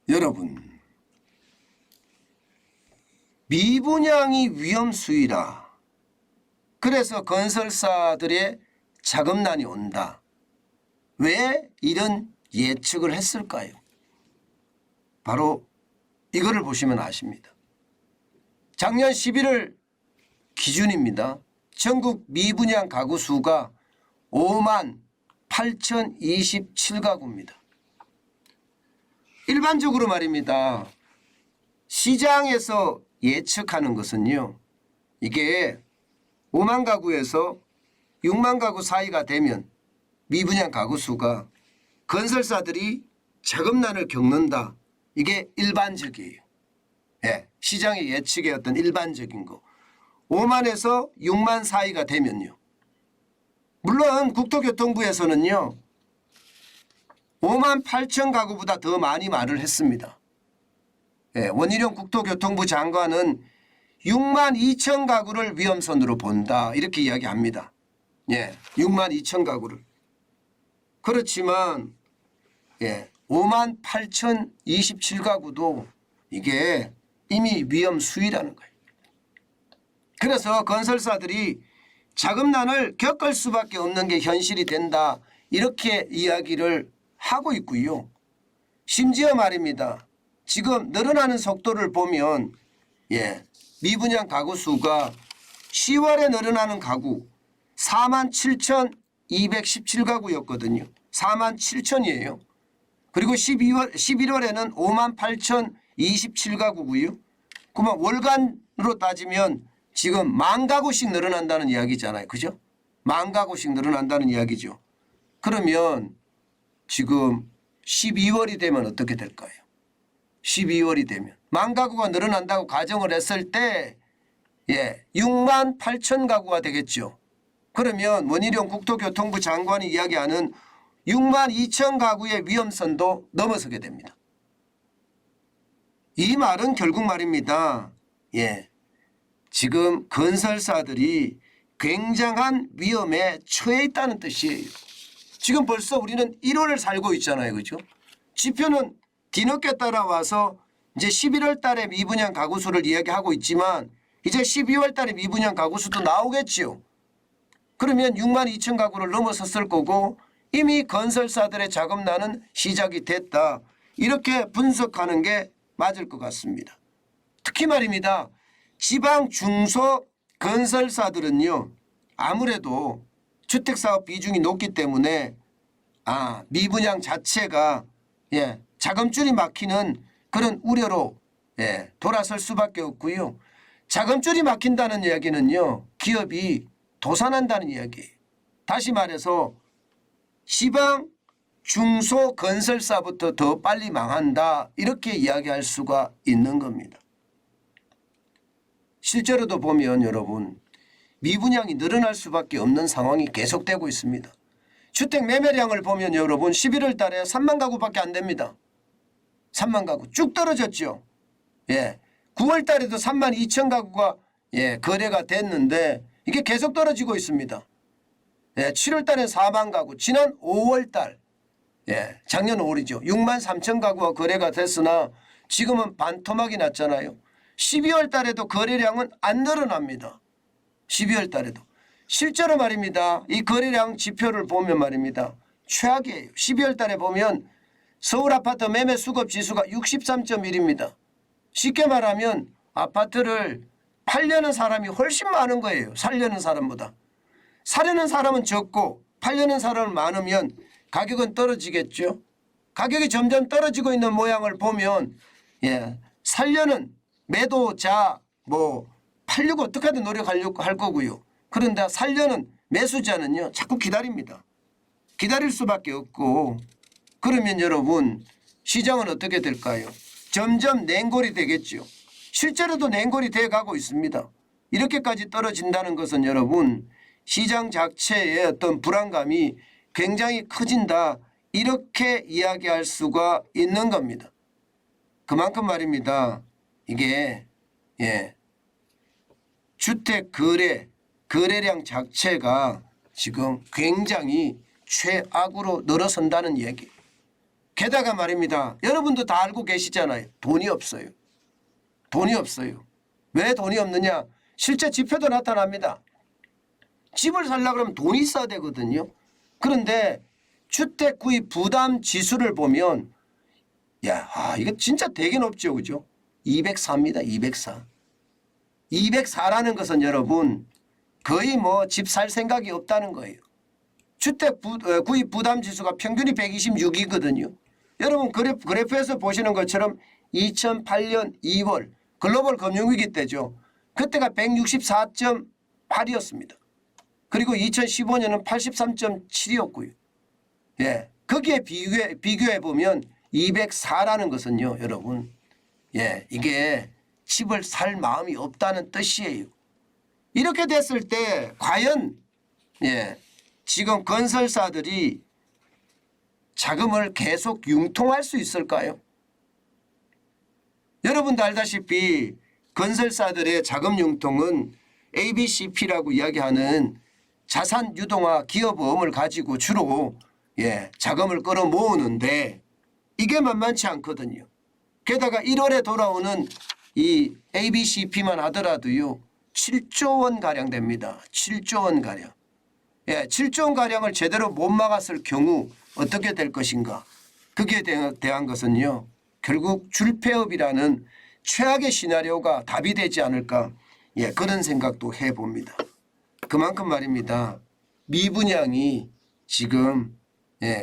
여러분, 미분양이 위험수위라. 그래서 건설사들의 자금난이 온다. 왜 이런 예측을 했을까요? 바로 이거를 보시면 아십니다. 작년 11월 기준입니다. 전국 미분양 가구 수가 5만 8,027가구입니다. 일반적으로 말입니다. 시장에서 예측하는 것은요. 이게 5만 가구에서 6만 가구 사이가 되면 미분양 가구 수가 건설사들이 자금난을 겪는다. 이게 일반적이에요. 예, 시장의 예측의 어떤 일반적인 거. 5만에서 6만 사이가 되면요. 물론 국토교통부에서는요. 5만 8천 가구보다 더 많이 말을 했습니다. 예, 원희룡 국토교통부 장관은 6만 2천 가구를 위험선으로 본다. 이렇게 이야기합니다. 예, 6만 2천 가구를. 그렇지만 5만 8,027가구도 이게 이미 위험 수위라는 거예요. 그래서 건설사들이 자금난을 겪을 수밖에 없는 게 현실이 된다. 이렇게 이야기를 하고 있고요. 심지어 말입니다. 지금 늘어나는 속도를 보면 미분양 가구 수가 10월에 늘어나는 가구 4만 7,217가구였거든요. 4만 7천이에요. 그리고 11월에는 5만 8,027가구고요. 그러면 월간으로 따지면 지금 10,000가구씩 늘어난다는 이야기잖아요. 그죠? 10,000가구씩 늘어난다는 이야기죠. 그러면 지금 12월이 되면 어떻게 될까요? 12월이 되면 10,000가구가 늘어난다고 가정을 했을 때 6만 8천 가구가 되겠죠. 그러면 원희룡 국토교통부 장관이 이야기하는 6만 2천 가구의 위험선도 넘어서게 됩니다. 이 말은 결국 말입니다. 지금 건설사들이 굉장한 위험에 처해 있다는 뜻이에요. 지금 벌써 우리는 1월을 살고 있잖아요. 그죠? 지표는 뒤늦게 따라와서 이제 11월 달에 미분양 가구 수를 이야기하고 있지만 이제 12월 달에 미분양 가구 수도 나오겠지요. 그러면 6만 2천 가구를 넘어섰을 거고 이미 건설사들의 자금난은 시작이 됐다. 이렇게 분석하는 게 맞을 것 같습니다. 특히 말입니다. 지방 중소 건설사들은요. 아무래도 주택사업 비중이 높기 때문에 미분양 자체가 자금줄이 막히는 그런 우려로 돌아설 수밖에 없고요. 자금줄이 막힌다는 이야기는요. 기업이 도산한다는 이야기예요. 다시 말해서 지방 중소 건설사부터 더 빨리 망한다. 이렇게 이야기할 수가 있는 겁니다. 실제로도 보면 여러분 미분양이 늘어날 수밖에 없는 상황이 계속되고 있습니다. 주택 매매량을 보면 여러분 11월 달에 3만 가구밖에 안 됩니다. 3만 가구 쭉 떨어졌죠. 9월 달에도 3만 2천 가구가 거래가 됐는데 이게 계속 떨어지고 있습니다. 7월 달에 4만 가구, 지난 5월 달, 작년 5월이죠. 6만 3천 가구가 거래가 됐으나 지금은 반토막이 났잖아요. 12월 달에도 거래량은 안 늘어납니다. 12월 달에도. 실제로 말입니다. 이 거래량 지표를 보면 말입니다. 최악이에요. 12월 달에 보면 서울 아파트 매매 수급 지수가 63.1입니다. 쉽게 말하면 아파트를 팔려는 사람이 훨씬 많은 거예요. 살려는 사람보다. 사려는 사람은 적고 팔려는 사람은 많으면 가격은 떨어지겠죠. 가격이 점점 떨어지고 있는 모양을 보면 살려는 매도자 팔려고 어떻게든 노력하려고 할 거고요. 그런데 살려는 매수자는요. 자꾸 기다립니다. 기다릴 수밖에 없고 그러면 여러분 시장은 어떻게 될까요? 점점 냉골이 되겠죠. 실제로도 냉골이 돼가고 있습니다. 이렇게까지 떨어진다는 것은 여러분 시장 자체의 어떤 불안감이 굉장히 커진다. 이렇게 이야기할 수가 있는 겁니다. 그만큼 말입니다. 이게 주택 거래량 자체가 지금 굉장히 최악으로 늘어선다는 얘기. 게다가 말입니다. 여러분도 다 알고 계시잖아요. 돈이 없어요. 돈이 없어요. 왜 돈이 없느냐? 실제 지표도 나타납니다. 집을 살려고 그러면 돈이 있어야 되거든요. 그런데 주택 구입 부담 지수를 보면 이거 진짜 되게 높죠. 그죠? 204입니다. 204. 204라는 것은 여러분 거의 뭐 집 살 생각이 없다는 거예요. 주택 구입 부담 지수가 평균이 126이거든요. 여러분 그래프에서 보시는 것처럼 2008년 2월 글로벌 금융위기 때죠. 그때가 164.8이었습니다. 그리고 2015년은 83.7이었고요. 예, 거기에 비교해 보면 204라는 것은요, 여러분, 이게 집을 살 마음이 없다는 뜻이에요. 이렇게 됐을 때 과연 지금 건설사들이 자금을 계속 융통할 수 있을까요? 여러분도 알다시피 건설사들의 자금 융통은 ABCP라고 이야기하는 자산 유동화 기업보험을 가지고 주로 자금을 끌어모으는데 이게 만만치 않거든요. 게다가 1월에 돌아오는 이 ABCP만 하더라도요 7조 원 가량 됩니다. 7조 원 가량. 7조 원 가량을 제대로 못 막았을 경우 어떻게 될 것인가? 거기에 대한 것은요 결국 줄폐업이라는 최악의 시나리오가 답이 되지 않을까 그런 생각도 해봅니다. 그만큼 말입니다. 미분양이 지금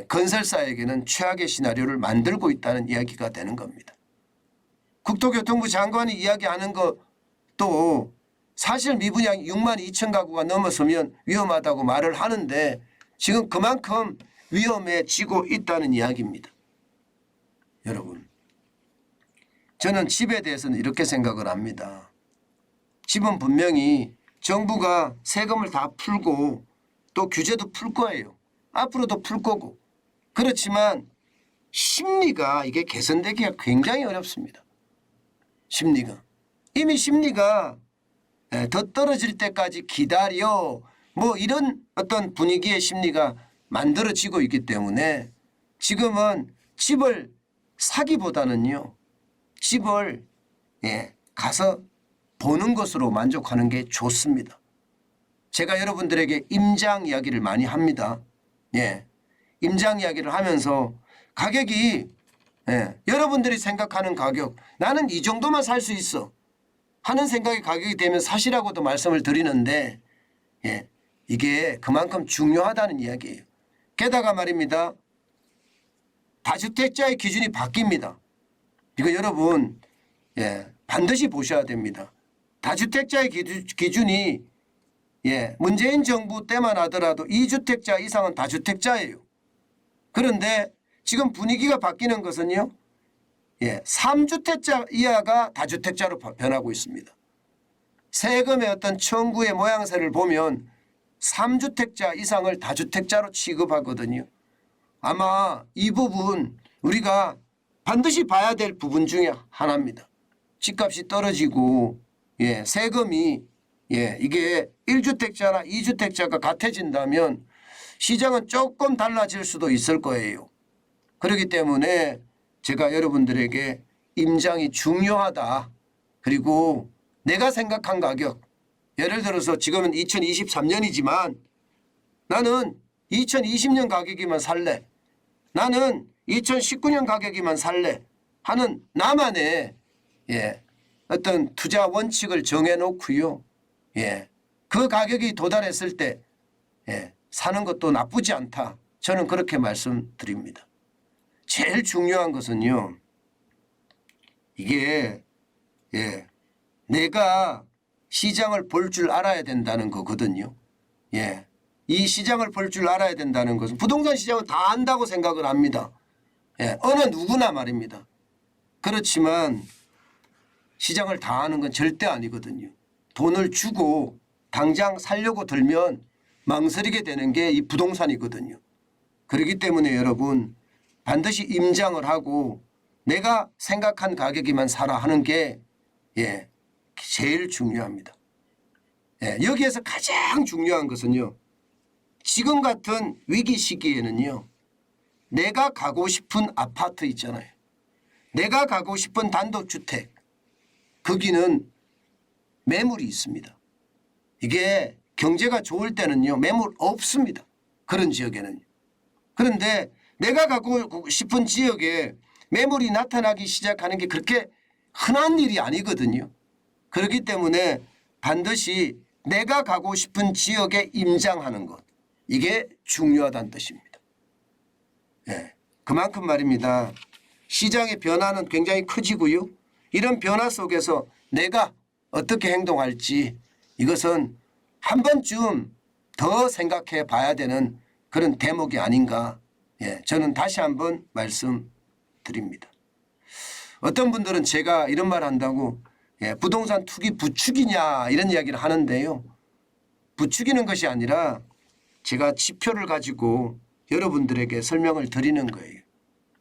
건설사에게는 최악의 시나리오를 만들고 있다는 이야기가 되는 겁니다. 국토교통부 장관이 이야기하는 것도 사실 미분양이 6만 2천 가구가 넘어서면 위험하다고 말을 하는데 지금 그만큼 위험해지고 있다는 이야기입니다. 여러분, 저는 집에 대해서는 이렇게 생각을 합니다. 집은 분명히 정부가 세금을 다 풀고 또 규제도 풀 거예요. 앞으로도 풀 거고. 그렇지만 심리가 이게 개선되기가 굉장히 어렵습니다. 심리가. 이미 심리가 더 떨어질 때까지 기다려 뭐 이런 어떤 분위기의 심리가 만들어지고 있기 때문에 지금은 집을 사기보다는요. 집을 가서 보는 것으로 만족하는 게 좋습니다. 제가 여러분들에게 임장 이야기를 많이 합니다. 임장 이야기를 하면서 가격이 여러분들이 생각하는 가격 나는 이 정도만 살 수 있어 하는 생각이 가격이 되면 사시라고도 말씀을 드리는데 이게 그만큼 중요하다는 이야기예요. 게다가 말입니다. 다주택자의 기준이 바뀝니다. 이거 여러분 반드시 보셔야 됩니다. 다주택자의 기준이 문재인 정부 때만 하더라도 2주택자 이상은 다주택자예요. 그런데 지금 분위기가 바뀌는 것은요. 3주택자 이하가 다주택자로 변하고 있습니다. 세금의 어떤 청구의 모양새를 보면 3주택자 이상을 다주택자로 취급하거든요. 아마 이 부분 우리가 반드시 봐야 될 부분 중에 하나입니다. 집값이 떨어지고 세금이 이게 1주택자나 2주택자가 같아진다면 시장은 조금 달라질 수도 있을 거예요. 그렇기 때문에 제가 여러분들에게 임장이 중요하다. 그리고 내가 생각한 가격 예를 들어서 지금은 2023년이지만 나는 2020년 가격이면 살래. 나는 2019년 가격이면 살래 하는 나만의 어떤 투자 원칙을 정해놓고요. 그 가격이 도달했을 때 사는 것도 나쁘지 않다. 저는 그렇게 말씀드립니다. 제일 중요한 것은요. 이게 내가 시장을 볼 줄 알아야 된다는 거거든요. 이 시장을 볼 줄 알아야 된다는 것은 부동산 시장은 다 안다고 생각을 합니다. 어느 누구나 말입니다. 그렇지만 시장을 다 아는 건 절대 아니거든요. 돈을 주고 당장 살려고 들면 망설이게 되는 게 이 부동산이거든요. 그렇기 때문에 여러분 반드시 임장을 하고 내가 생각한 가격이만 사라 하는 게 제일 중요합니다. 여기에서 가장 중요한 것은요. 지금 같은 위기 시기에는요. 내가 가고 싶은 아파트 있잖아요. 내가 가고 싶은 단독주택. 거기는 매물이 있습니다. 이게 경제가 좋을 때는요. 매물 없습니다. 그런 지역에는. 그런데 내가 가고 싶은 지역에 매물이 나타나기 시작하는 게 그렇게 흔한 일이 아니거든요. 그렇기 때문에 반드시 내가 가고 싶은 지역에 임장하는 것. 이게 중요하다는 뜻입니다. 예, 그만큼 말입니다. 시장의 변화는 굉장히 커지고요. 이런 변화 속에서 내가 어떻게 행동할지 이것은 한 번쯤 더 생각해 봐야 되는 그런 대목이 아닌가. 예, 저는 다시 한번 말씀드립니다. 어떤 분들은 제가 이런 말 한다고 부동산 투기 부추기냐 이런 이야기를 하는데요. 부추기는 것이 아니라 제가 지표를 가지고 여러분들에게 설명을 드리는 거예요.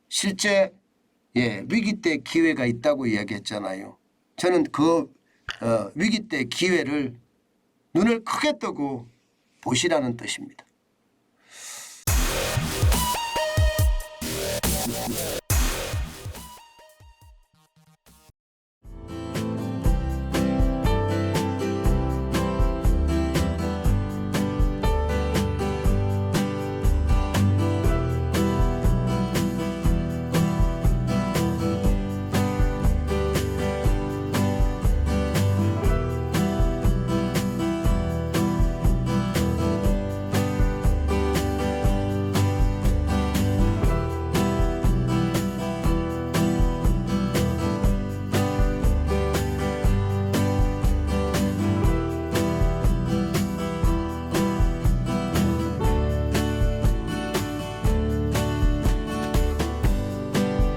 실제 위기 때 기회가 있다고 이야기했잖아요. 저는 그 위기 때 기회를 눈을 크게 뜨고 보시라는 뜻입니다.